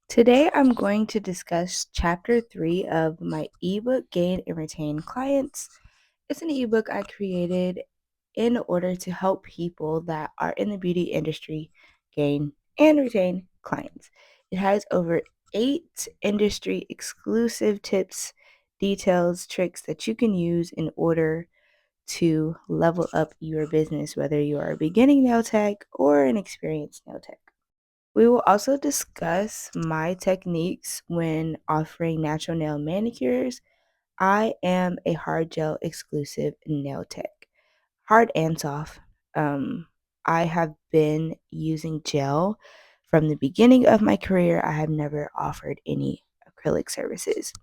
Today, I'm going to discuss chapter 3 of my ebook, Gain and Retain Clients. It's an ebook I created in order to help people that are in the beauty industry gain and retain clients. It has over 8 industry exclusive tips, details, tricks that you can use in order to level up your business, whether you are a beginning nail tech or an experienced nail tech. We will also discuss my techniques when offering natural nail manicures. I am a hard gel exclusive nail tech, hard and soft. Um, I have been using gel from the beginning of my career. I have never offered any acrylic services.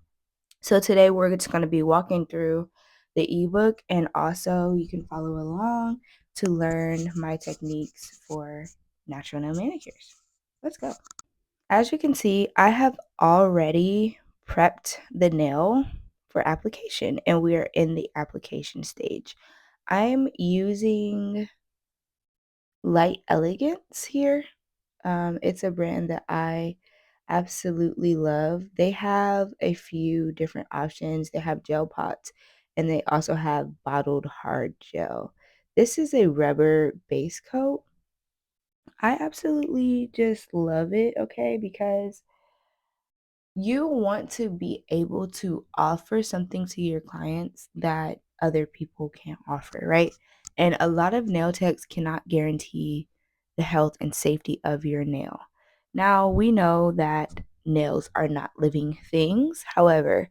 So today we're just going to be walking through the ebook, and also you can follow along to learn my techniques for natural nail manicures. Let's go. As you can see, I have already prepped the nail for application, and we are in the application stage. I'm using Light Elegance here. It's a brand that I absolutely love. They have a few different options. They have gel pots, and they also have bottled hard gel. This is a rubber base coat. I absolutely just love it, okay, because you want to be able to offer something to your clients that other people can't offer, right? And a lot of nail techs cannot guarantee the health and safety of your nail. Now, we know that nails are not living things. However,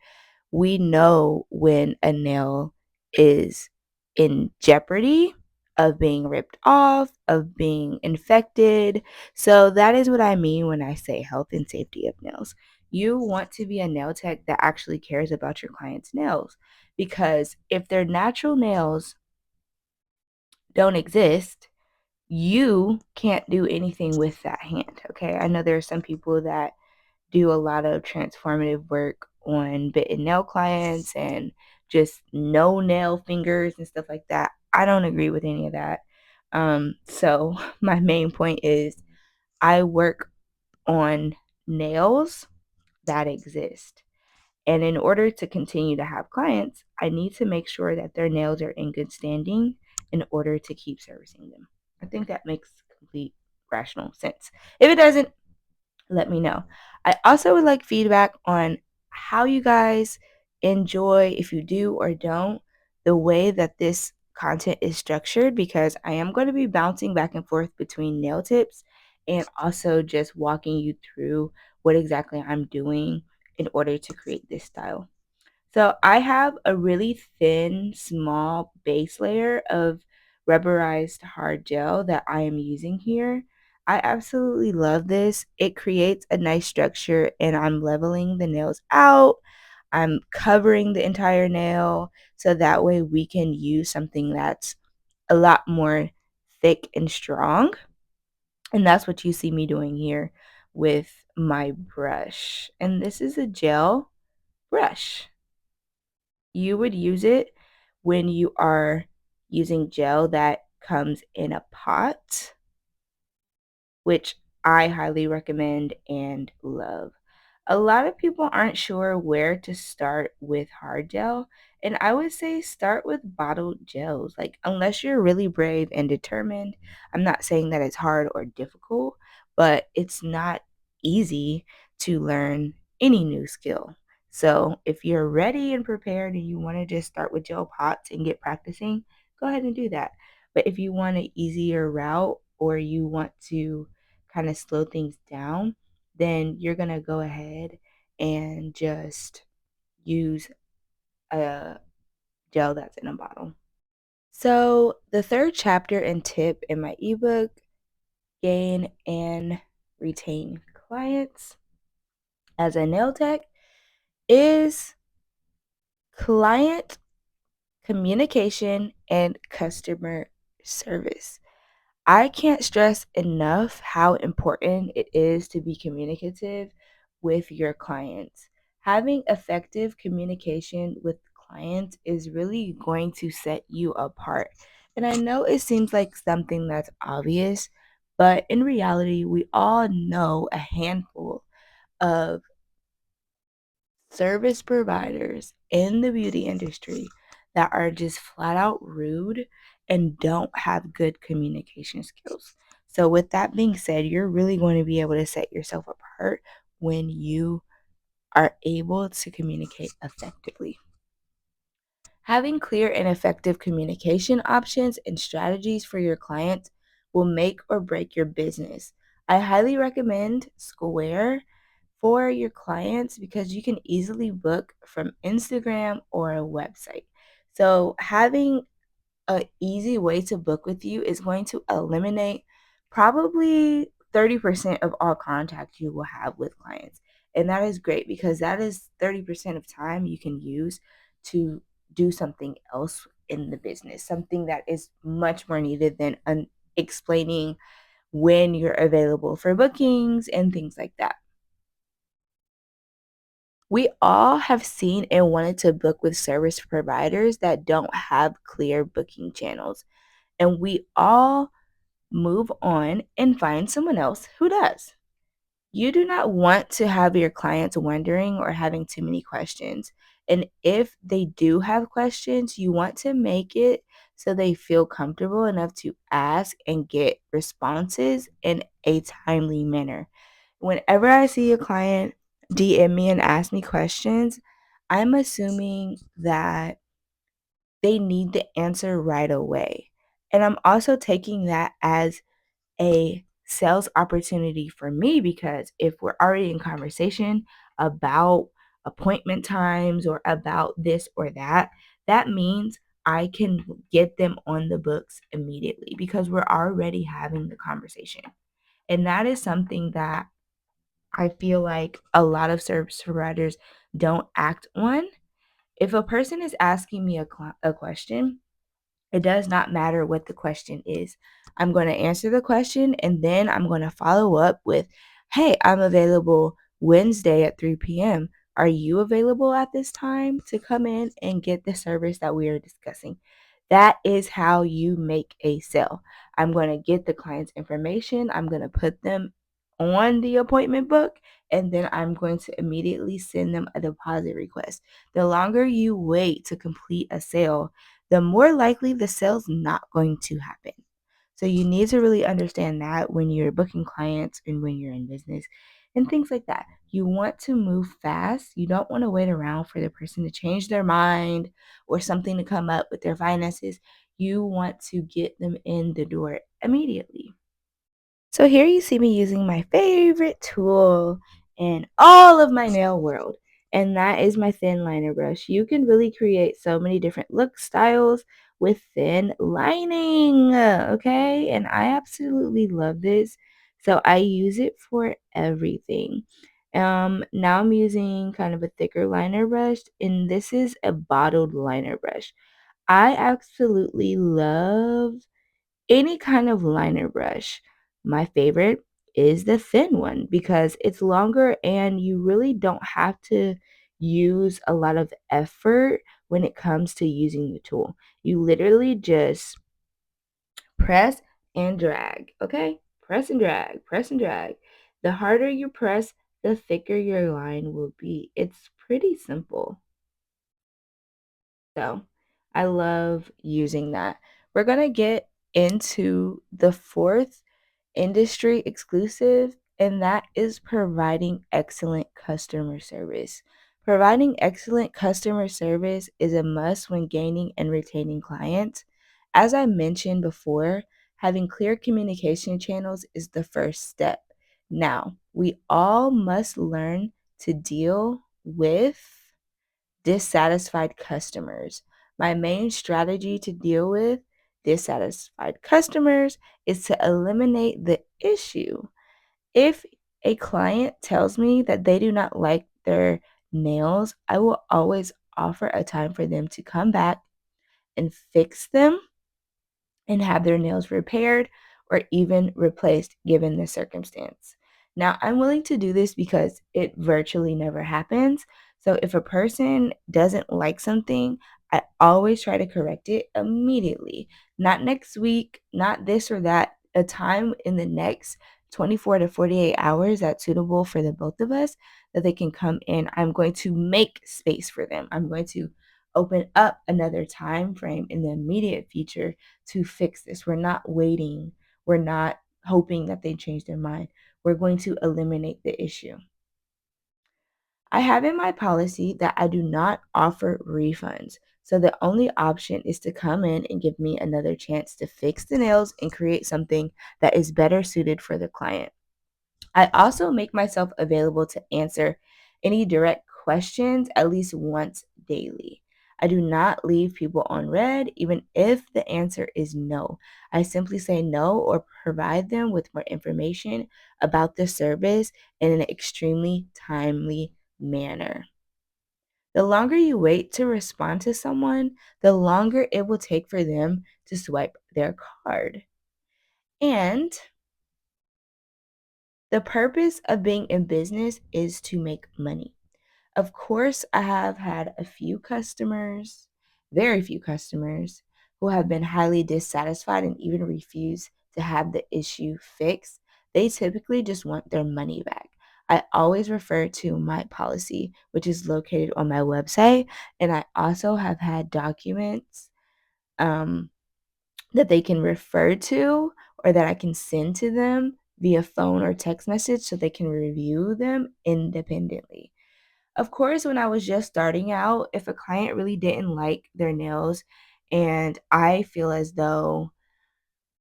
we know when a nail is in jeopardy of being ripped off, of being infected. So that is what I mean when I say health and safety of nails. You want to be a nail tech that actually cares about your client's nails, because if their natural nails don't exist, you can't do anything with that hand. Okay. I know there are some people that do a lot of transformative work on bitten nail clients and just no nail fingers and stuff like that. I don't agree with any of that. So my main point is I work on nails that exist. And in order to continue to have clients, I need to make sure that their nails are in good standing in order to keep servicing them. I think that makes complete rational sense. If it doesn't, let me know. I also would like feedback on how you guys enjoy, if you do or don't, the way that this content is structured, because I am going to be bouncing back and forth between nail tips and also just walking you through what exactly I'm doing in order to create this style. So I have a really thin, small base layer of rubberized hard gel that I am using here. I absolutely love this. It creates a nice structure, and I'm leveling the nails out. I'm covering the entire nail so that way we can use something that's a lot more thick and strong. And that's what you see me doing here with my brush. And this is a gel brush. You would use it when you are using gel that comes in a pot, which I highly recommend and love. A lot of people aren't sure where to start with hard gel, and I would say start with bottled gels. Like, unless you're really brave and determined, I'm not saying that it's hard or difficult, but it's not easy to learn any new skill. So, if you're ready and prepared and you want to just start with gel pots and get practicing, go ahead and do that. But if you want an easier route, or you want to kind of slow things down, then you're going to go ahead and just use a gel that's in a bottle. So, the third chapter and tip in my ebook, Gain and Retain Clients as a Nail Tech, is client communication and customer service. I can't stress enough how important it is to be communicative with your clients. Having effective communication with clients is really going to set you apart. And I know it seems like something that's obvious, but in reality, we all know a handful of service providers in the beauty industry that are just flat out rude and don't have good communication skills. So, with that being said, you're really going to be able to set yourself apart when you are able to communicate effectively. Having clear and effective communication options and strategies for your clients will make or break your business. I highly recommend Square for your clients because you can easily book from Instagram or a website. So, having an easy way to book with you is going to eliminate probably 30% of all contact you will have with clients. And that is great because that is 30% of time you can use to do something else in the business, something that is much more needed than explaining when you're available for bookings and things like that. We all have seen and wanted to book with service providers that don't have clear booking channels. And we all move on and find someone else who does. You do not want to have your clients wondering or having too many questions. And if they do have questions, you want to make it so they feel comfortable enough to ask and get responses in a timely manner. Whenever I see a client DM me and ask me questions, I'm assuming that they need the answer right away. And I'm also taking that as a sales opportunity for me because if we're already in conversation about appointment times or about this or that, that means I can get them on the books immediately because we're already having the conversation. And that is something that I feel like a lot of service providers don't act on. If a person is asking me a question, it does not matter what the question is. I'm going to answer the question and then I'm going to follow up with, hey, I'm available Wednesday at 3 p.m. Are you available at this time to come in and get the service that we are discussing? That is how you make a sale. I'm going to get the client's information. I'm going to put them on the appointment book and then I'm going to immediately send them a deposit request. The longer you wait to complete a sale, the more likely the sale's not going to happen. So you need to really understand that when you're booking clients and when you're in business and things like that. You want to move fast. You don't want to wait around for the person to change their mind or something to come up with their finances. You want to get them in the door immediately. So here you see me using my favorite tool in all of my nail world, and that is my thin liner brush. You can really create so many different look styles with thin lining, okay? And I absolutely love this. So I use it for everything. Now I'm using kind of a thicker liner brush, and this is a bottled liner brush. I absolutely love any kind of liner brush. My favorite is the thin one because it's longer and you really don't have to use a lot of effort when it comes to using the tool. You literally just press and drag, okay? Press and drag, press and drag. The harder you press, the thicker your line will be. It's pretty simple. So I love using that. We're going to get into the fourth industry exclusive, and that is providing excellent customer service. Providing excellent customer service is a must when gaining and retaining clients. As I mentioned before, having clear communication channels is the first step. Now, we all must learn to deal with dissatisfied customers. My main strategy to deal with dissatisfied customers is to eliminate the issue. If a client tells me that they do not like their nails, I will always offer a time for them to come back and fix them and have their nails repaired or even replaced given the circumstance. Now, I'm willing to do this because it virtually never happens. So if a person doesn't like something, I always try to correct it immediately. Not next week, not this or that, a time in the next 24 to 48 hours that's suitable for the both of us, that they can come in. I'm going to make space for them. I'm going to open up another time frame in the immediate future to fix this. We're not waiting. We're not hoping that they change their mind. We're going to eliminate the issue. I have in my policy that I do not offer refunds. So the only option is to come in and give me another chance to fix the nails and create something that is better suited for the client. I also make myself available to answer any direct questions at least once daily. I do not leave people on red, even if the answer is no. I simply say no or provide them with more information about the service in an extremely timely manner. The longer you wait to respond to someone, the longer it will take for them to swipe their card. And the purpose of being in business is to make money. Of course, I have had a few customers, very few customers, who have been highly dissatisfied and even refuse to have the issue fixed. They typically just want their money back. I always refer to my policy, which is located on my website, and I also have had documents um, that they can refer to or that I can send to them via phone or text message so they can review them independently. Of course, when I was just starting out, if a client really didn't like their nails and I feel as though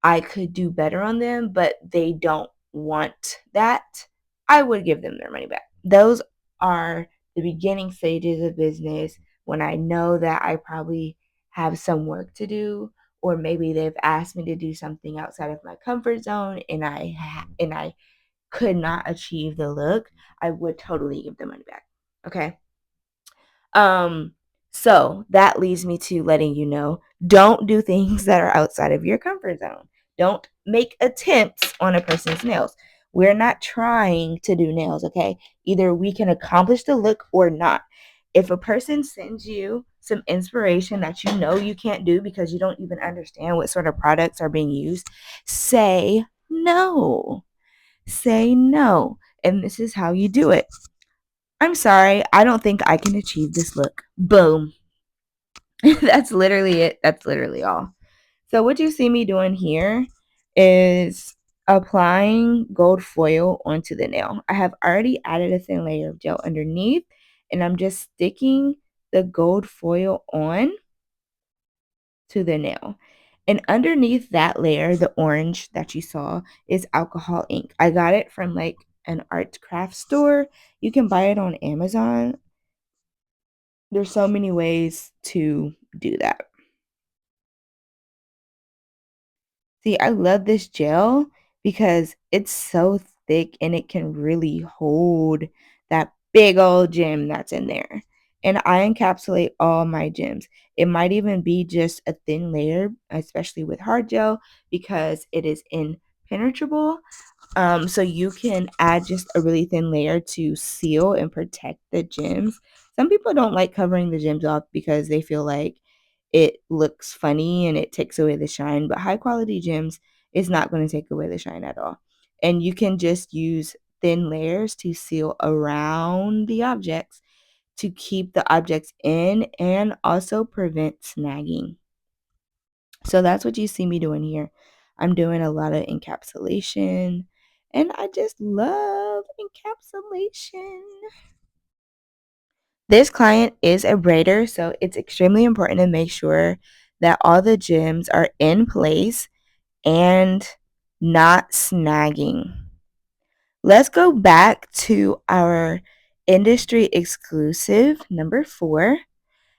I could do better on them, but they don't want that, I would give them their money back. Those are the beginning stages of business when I know that I probably have some work to do, or maybe they've asked me to do something outside of my comfort zone and I could not achieve the look. I would totally give the money back. Okay? Um, so that leads me to letting you know, don't do things that are outside of your comfort zone. Don't make attempts on a person's nails. We're not trying to do nails, okay? Either we can accomplish the look or not. If a person sends you some inspiration that you know you can't do because you don't even understand what sort of products are being used, say no. Say no. And this is how you do it. I'm sorry, I don't think I can achieve this look. Boom. That's literally it. That's literally all. So what you see me doing here is applying gold foil onto the nail. I have already added a thin layer of gel underneath, and I'm just sticking the gold foil on to the nail. And underneath that layer, the orange that you saw is alcohol ink. I got it from like an art craft store. You can buy it on Amazon. There's so many ways to do that. See, I love this gel because it's so thick and it can really hold that big old gem that's in there. And I encapsulate all my gems. It might even be just a thin layer, especially with hard gel, because it is impenetrable. So you can add just a really thin layer to seal and protect the gems. Some people don't like covering the gems off because they feel like it looks funny and it takes away the shine, but high quality gems is not going to take away the shine at all. And you can just use thin layers to seal around the objects to keep the objects in and also prevent snagging. So that's what you see me doing here. I'm doing a lot of encapsulation and I just love encapsulation. This client is a braider, so it's extremely important to make sure that all the gems are in place and not snagging. Let's go back to our industry exclusive number 4.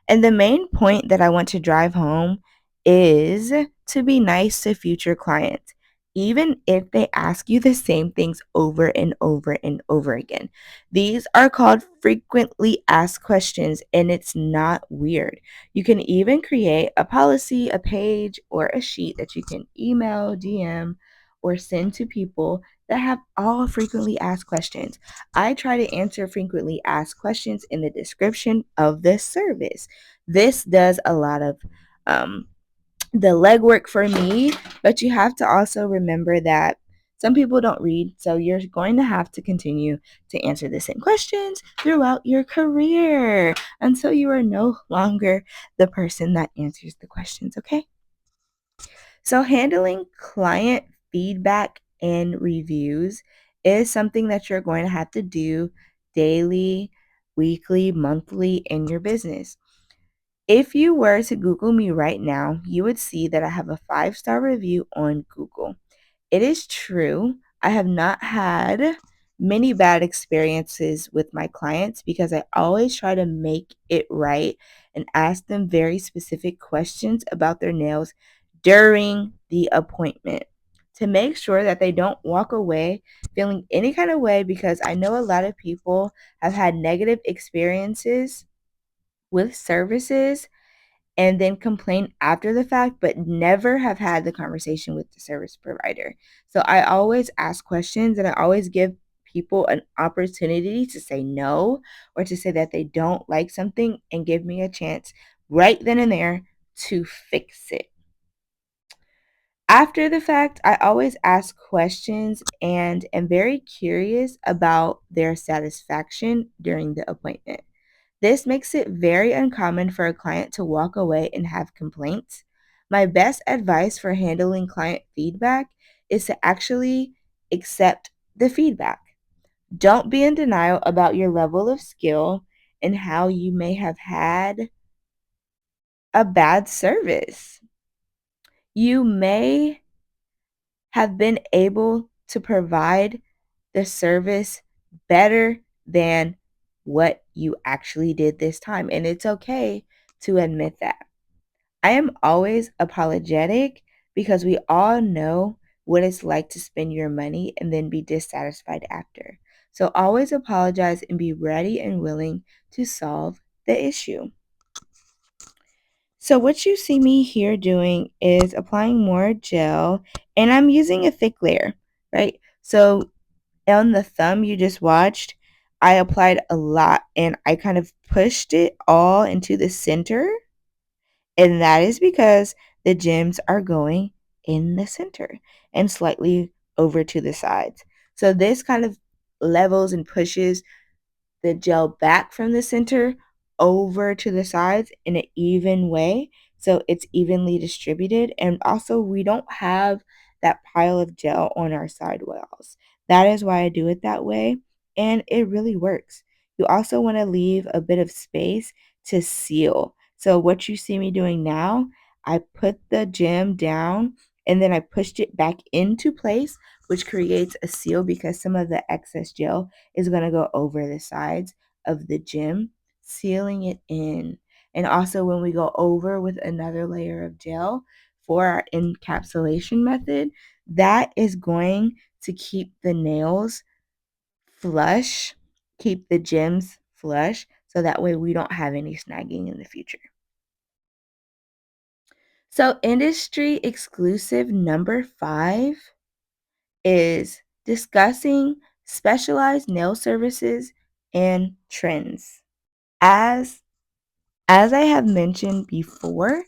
And the main point that I want to drive home is to be nice to future clients, even if they ask you the same things over and over and over again. These are called frequently asked questions, and it's not weird. You can even create a policy, a page, or a sheet that you can email, DM, or send to people that have all frequently asked questions. I try to answer frequently asked questions in the description of this service. This does a lot of the legwork for me, but you have to also remember that Some people don't read, so you're going to have to continue to answer the same questions throughout your career until you are no longer the person that answers the questions, okay? So, handling client feedback and reviews is something that you're going to have to do daily, weekly, monthly in your business. If you were to Google me right now, you would see that I have a 5-star review on Google. It is true. I have not had many bad experiences with my clients because I always try to make it right and ask them very specific questions about their nails during the appointment to make sure that they don't walk away feeling any kind of way, because I know a lot of people have had negative experiences with services and then complain after the fact, but never have had the conversation with the service provider. So I always ask questions and I always give people an opportunity to say no or to say that they don't like something and give me a chance right then and there to fix it. After the fact, I always ask questions and am very curious about their satisfaction during the appointment. This makes it very uncommon for a client to walk away and have complaints. My best advice for handling client feedback is to actually accept the feedback. Don't be in denial about your level of skill and how you may have had a bad service. You may have been able to provide the service better than what you actually did this time, and it's okay to admit that. I am always apologetic because we all know what it's like to spend your money and then be dissatisfied after. So always apologize and be ready and willing to solve the issue. So what you see me here doing is applying more gel, and I'm using a thick layer, right? So on the thumb you just watched, I applied a lot and I kind of pushed it all into the center. And that is because the gems are going in the center and slightly over to the sides. So this kind of levels and pushes the gel back from the center over to the sides in an even way, so it's evenly distributed. And also we don't have that pile of gel on our side walls. That is why I do it that way, and it really works. You also want to leave a bit of space to seal. So what you see me doing now, I put the gem down and then I pushed it back into place, which creates a seal because some of the excess gel is going to go over the sides of the gem, sealing it in. And also, when we go over with another layer of gel for our encapsulation method, that is going to keep the nails flush, keep the gems flush, so that way we don't have any snagging in the future. So, industry exclusive number 5 is discussing specialized nail services and trends. As as I have mentioned before,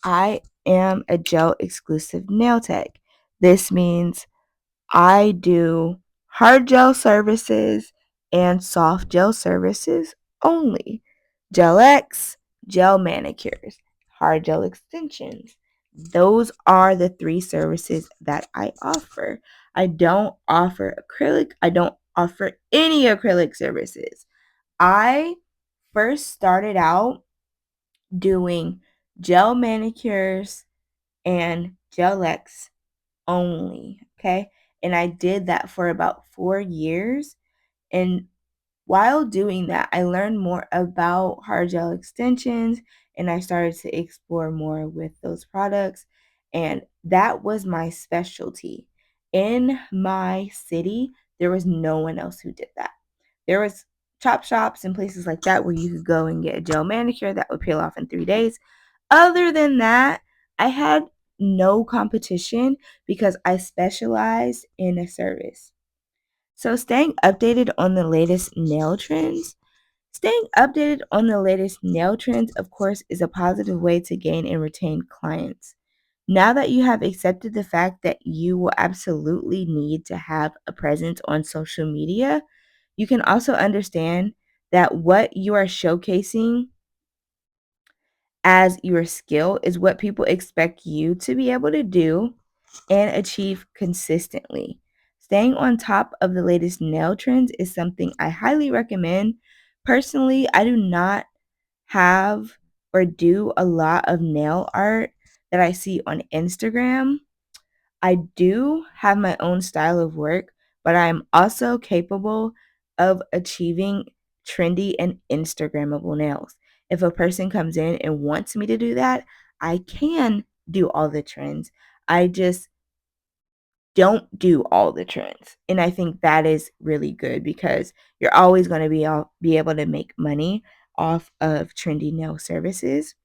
I am a gel exclusive nail tech. This means I do hard gel services and soft gel services only. Gel X, gel manicures, hard gel extensions. Those are the 3 services that I offer. I don't offer acrylic. I don't offer any acrylic services. I first started out doing gel manicures and gel X only. Okay. And I did that for about 4 years. And while doing that, I learned more about hard gel extensions and I started to explore more with those products. And that was my specialty. In my city, there was no one else who did that. There was chop shops and places like that where you could go and get a gel manicure that would peel off in 3 days. Other than that, I had no competition because I specialized in a service. So staying updated on the latest nail trends. Staying updated on the latest nail trends, of course, is a positive way to gain and retain clients. Now that you have accepted the fact that you will absolutely need to have a presence on social media, you can also understand that what you are showcasing as your skill is what people expect you to be able to do and achieve consistently. Staying on top of the latest nail trends is something I highly recommend. Personally, I do not have or do a lot of nail art that I see on Instagram. I do have my own style of work, but I'm also capable of achieving trendy and Instagrammable nails. If a person comes in and wants me to do that, I can do all the trends. I just don't do all the trends. And I think that is really good because you're always going to be able to make money off of trendy nail services.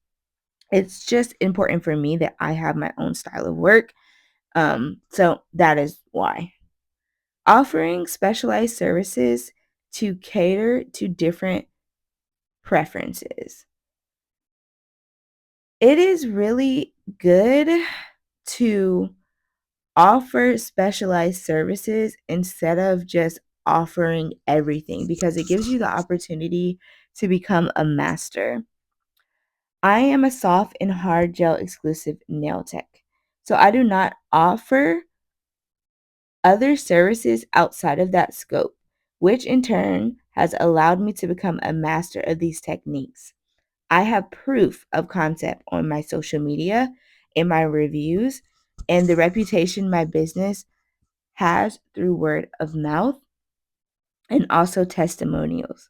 It's just important for me that I have my own style of work. So that is why. Offering specialized services to cater to different preferences. It is really good to offer specialized services instead of just offering everything because it gives you the opportunity to become a master. I am a soft and hard gel exclusive nail tech. So I do not offer other services outside of that scope, which in turn has allowed me to become a master of these techniques. I have proof of concept on my social media, in my reviews, and the reputation my business has through word of mouth and also testimonials.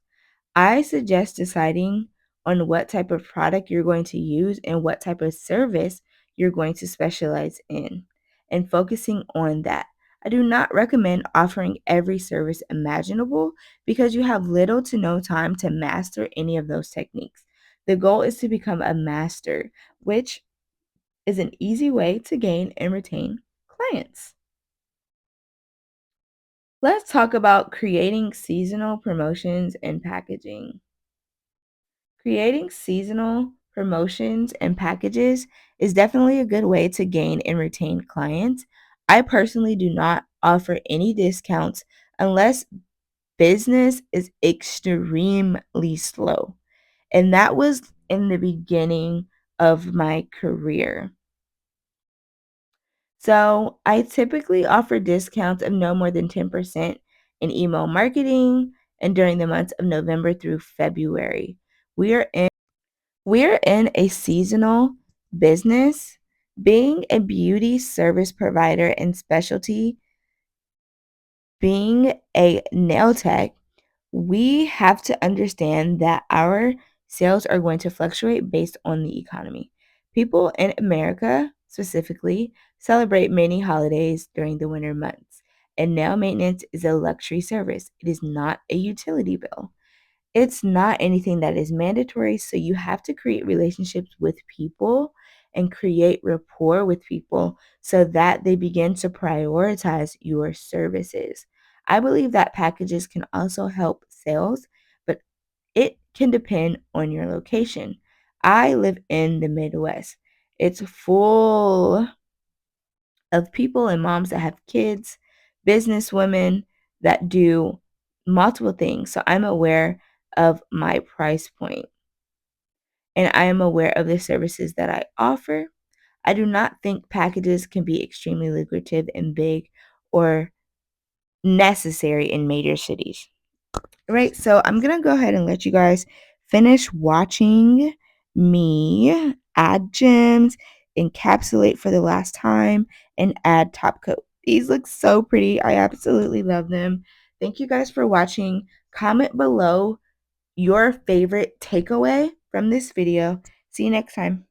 I suggest deciding on what type of product you're going to use and what type of service you're going to specialize in and focusing on that. I do not recommend offering every service imaginable because you have little to no time to master any of those techniques. The goal is to become a master, which is an easy way to gain and retain clients. Let's talk about creating seasonal promotions and packaging. Creating seasonal promotions and packages is definitely a good way to gain and retain clients. I personally do not offer any discounts unless business is extremely slow. And that was in the beginning of my career. So I typically offer discounts of no more than 10% in email marketing and during the months of November through February. We are in We're in a seasonal business. Being a beauty service provider and specialty, being a nail tech, we have to understand that our sales are going to fluctuate based on the economy. People in America, specifically, celebrate many holidays during the winter months, and nail maintenance is a luxury service. It is not a utility bill. It's not anything that is mandatory, so you have to create relationships with people and create rapport with people so that they begin to prioritize your services. I believe that packages can also help sales, but it can depend on your location. I live in the Midwest. It's full of people and moms that have kids, business women that do multiple things. So I'm aware of my price point and I am aware of the services that I offer. I do not think packages can be extremely lucrative and big or necessary in major cities. Right, so I'm gonna go ahead and let you guys finish watching me add gems, encapsulate for the last time, and add top coat. These look so pretty. I absolutely love them. Thank you guys for watching. Comment below your favorite takeaway from this video. See you next time.